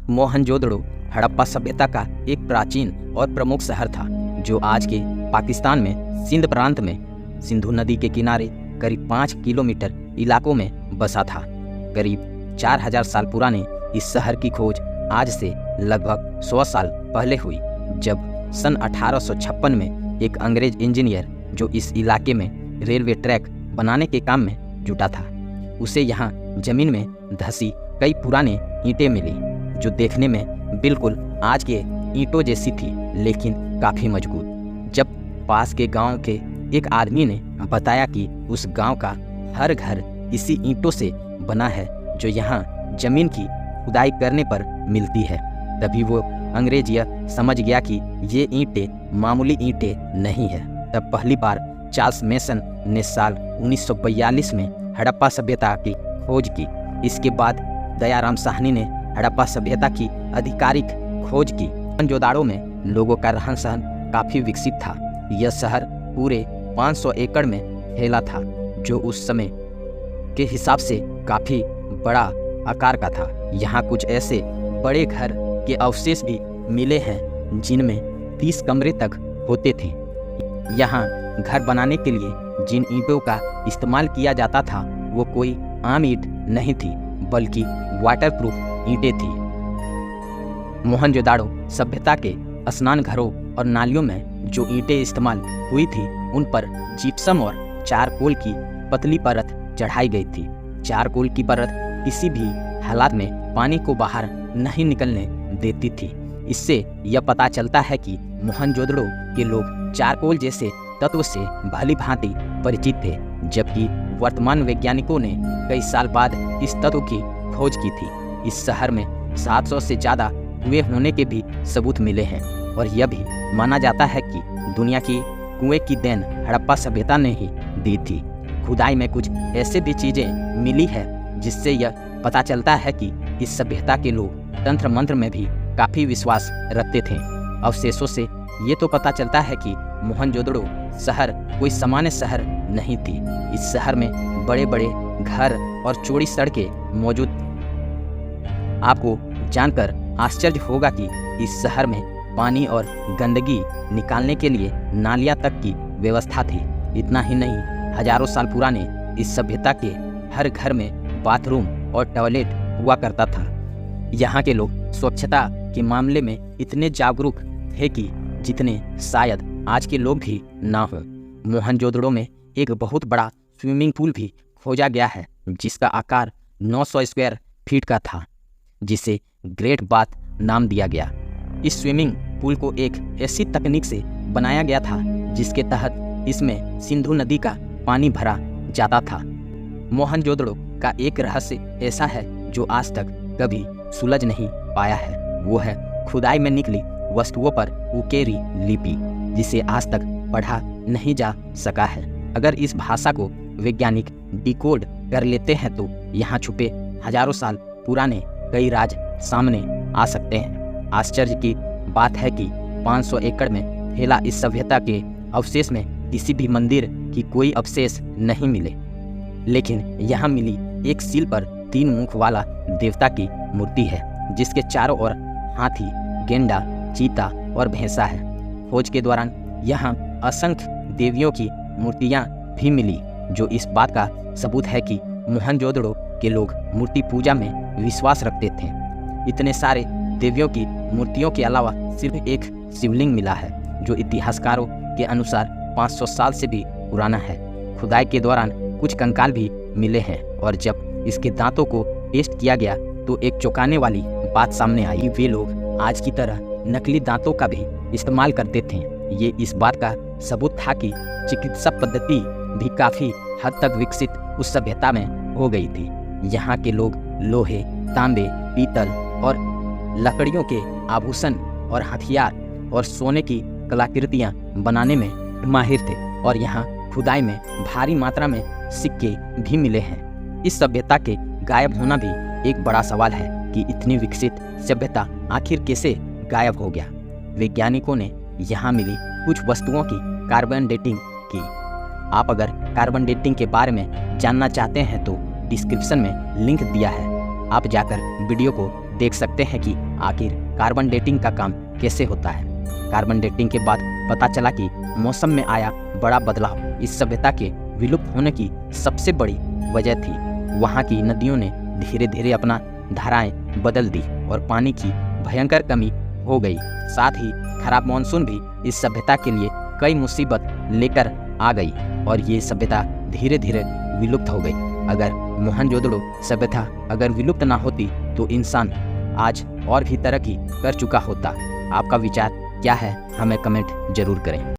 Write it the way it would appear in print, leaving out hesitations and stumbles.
मोहनजोदड़ो हड़प्पा सभ्यता का एक प्राचीन और प्रमुख शहर था जो आज के पाकिस्तान में सिंध प्रांत में सिंधु नदी के किनारे करीब 5 किलोमीटर इलाकों में बसा था। करीब 4000 साल पुराने इस शहर की खोज आज से लगभग 100 साल पहले हुई, जब सन 1856 में एक अंग्रेज इंजीनियर जो इस इलाके में रेलवे ट्रैक बनाने के काम में जुटा था, उसे यहाँ जमीन में धसी कई पुराने ईंटें मिली जो देखने में बिल्कुल आज के ईंटों जैसी थी, लेकिन काफ़ी मजबूत। जब पास के गांव के एक आदमी ने बताया कि उस गांव का हर घर इसी ईंटों से बना है जो यहाँ जमीन की खुदाई करने पर मिलती है, तभी वो अंग्रेज यह समझ गया कि ये ईंटें मामूली ईंटें नहीं है। तब पहली बार चार्ल्स मेसन ने साल 1942 में हड़प्पा सभ्यता की खोज की। इसके बाद दयाराम साहनी ने हड़प्पा सभ्यता की आधिकारिक खोज की। मोहनजोदाड़ो में लोगों का रहन सहन काफ़ी विकसित था। यह शहर पूरे 500 एकड़ में फैला था, जो उस समय के हिसाब से काफ़ी बड़ा आकार का था। यहाँ कुछ ऐसे बड़े घर के अवशेष भी मिले हैं जिनमें 30 कमरे तक होते थे। यहाँ घर बनाने के लिए जिन ईंटों का इस्तेमाल किया जाता था वो कोई आम ईंट नहीं थी, बल्कि वाटरप्रूफ ईंटें थी। मोहनजोदाड़ो सभ्यता के स्नान घरों और नालियों में जो ईंटें इस्तेमाल हुई थी उन पर जिप्सम और चारकोल की पतली परत चढ़ाई गई थी। चारकोल की परत किसी भी हालात में पानी को बाहर नहीं निकलने देती थी। इससे यह पता चलता है कि मोहनजोदड़ो के लोग चारकोल जैसे तत्व से भली भांति परिचित थे, जबकि वर्तमान वैज्ञानिकों ने कई साल बाद इस तत्व की खोज की थी। इस शहर में 700 से ज़्यादा कुएं होने के भी सबूत मिले हैं और यह भी माना जाता है कि दुनिया की कुएं की देन हड़प्पा सभ्यता ने ही दी थी। खुदाई में कुछ ऐसे भी चीज़ें मिली है जिससे यह पता चलता है कि इस सभ्यता के लोग तंत्र मंत्र में भी काफ़ी विश्वास रखते थे। अवशेषों से ये तो पता चलता है कि मोहनजोदड़ो शहर कोई सामान्य शहर नहीं थी। इस शहर में बड़े बड़े घर और चौड़ी सड़कें मौजूद। आपको जानकर आश्चर्य होगा कि इस शहर में पानी और गंदगी निकालने के लिए नालियां तक की व्यवस्था थी। इतना ही नहीं, हजारों साल पुराने इस सभ्यता के हर घर में बाथरूम और टॉयलेट हुआ करता था। यहाँ के लोग स्वच्छता के मामले में इतने जागरूक थे कि जितने शायद आज के लोग भी ना हो। मोहनजोदड़ो में एक बहुत बड़ा स्विमिंग पूल भी खोजा गया है जिसका आकार 900 स्क्वायर फीट का था, जिसे ग्रेट बाथ नाम दिया गया। इस स्विमिंग पूल को एक ऐसी तकनीक से बनाया गया था जिसके तहत इसमें सिंधु नदी का पानी भरा जाता था। मोहनजोदड़ो का एक रहस्य ऐसा है जो आज तक कभी सुलझ नहीं पाया है, वो है खुदाई में निकली वस्तुओं पर उकेरी लिपि, जिसे आज तक पढ़ा नहीं जा सका है। अगर इस भाषा को वैज्ञानिक डिकोड कर लेते हैं तो यहाँ छुपे हजारों साल पुराने कई राज सामने आ सकते हैं। आश्चर्य की बात है कि 500 एकड़ में फैला इस सभ्यता के अवशेष में किसी भी मंदिर की कोई अवशेष नहीं मिले, लेकिन यहाँ मिली एक सील पर 3 मुख वाला देवता की मूर्ति है जिसके चारों ओर हाथी, गेंडा, चीता और भैंसा है। खोज के दौरान यहाँ असंख्य देवियों की मूर्तियाँ भी मिली, जो इस बात का सबूत है कि मोहनजोदड़ो के लोग मूर्ति पूजा में विश्वास रखते थे। इतने सारे देवियों की मूर्तियों के अलावा सिर्फ एक शिवलिंग मिला है जो इतिहासकारों के अनुसार 500 साल से भी पुराना है। खुदाई के दौरान कुछ कंकाल भी मिले हैं और जब इसके दांतों को टेस्ट किया गया तो एक चौंकाने वाली बात सामने आई। वे लोग आज की तरह नकली दांतों का भी इस्तेमाल करते थे। ये इस बात का सबूत था कि चिकित्सा पद्धति भी काफ़ी हद तक विकसित उस सभ्यता में हो गई थी। यहाँ के लोग लोहे, तांबे, पीतल और लकड़ियों के आभूषण और हथियार और सोने की कलाकृतियाँ बनाने में माहिर थे और यहाँ खुदाई में भारी मात्रा में सिक्के भी मिले हैं। इस सभ्यता के गायब होना भी एक बड़ा सवाल है कि इतनी विकसित सभ्यता आखिर कैसे गायब हो गया। वैज्ञानिकों ने यहाँ मिली कुछ वस्तुओं की कार्बन डेटिंग की। आप अगर कार्बन डेटिंग के बारे में जानना चाहते हैं तो डिस्क्रिप्शन में लिंक दिया है, आप जाकर वीडियो को देख सकते हैं कि आखिर कार्बन डेटिंग का काम कैसे होता है। कार्बन डेटिंग के बाद पता चला कि मौसम में आया बड़ा बदलाव इस सभ्यता के विलुप्त होने की सबसे बड़ी वजह थी। वहाँ की नदियों ने धीरे धीरे अपना धाराएं बदल दी और पानी की भयंकर कमी हो गई। साथ ही खराब मानसून भी इस सभ्यता के लिए कई मुसीबत लेकर आ गई और ये सभ्यता धीरे धीरे विलुप्त हो गई। अगर मोहनजोदड़ो सभ्यता अगर विलुप्त ना होती तो इंसान आज और भी तरक्की कर चुका होता। आपका विचार क्या है, हमें कमेंट जरूर करें।